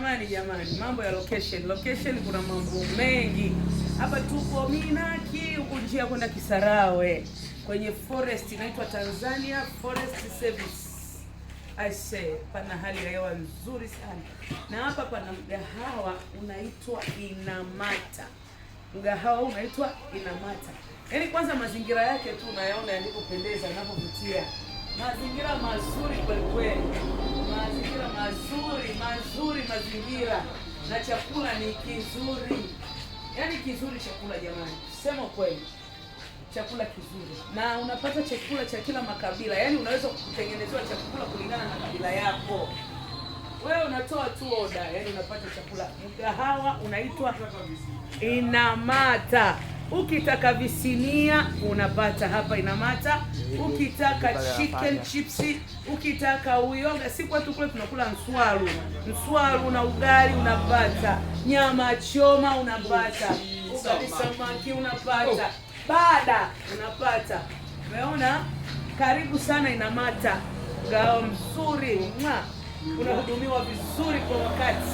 Jamani, mambo ya location kuna mambo mengi. Hapa tuko Minaki, huko njia kwenda Kisarawe kwenye forest inaitwa Tanzania Forest Service. I say pana hali ya hewa nzuri sana. Na hapa pana mgahawa unaitwa Inamata. Mgahawa unaitwa Inamata. Yaani kwanza mazingira yake tu unayaona yanapopendeza, yanapovutia. Mazingira mazuri kweli kweli. Mazingira mazuri mazingira. Na chakula ni kizuri. Yaani kizuri chakula jamani. Sema kweli. Chakula kizuri. Na unapata chakula cha kila makabila. Yaani unaweza kutengenezewa chakula kulingana na kabila yako. Wewe unatoa tu order, yaani unapata chakula. Mgahawa unaitwa Inamata. Ukitaka visinia unapata hapa Inamata. Ukitaka chicken chips, ukitaka uyoga, si kwa tu kule tunakula nswalu na ugali unapata. Nyama choma unapata. Ugali samaki unapata. Bada unapata. Umeona? Karibu sana Inamata. Mgahawa mzuri. Unahudumiwa vizuri kwa wakati.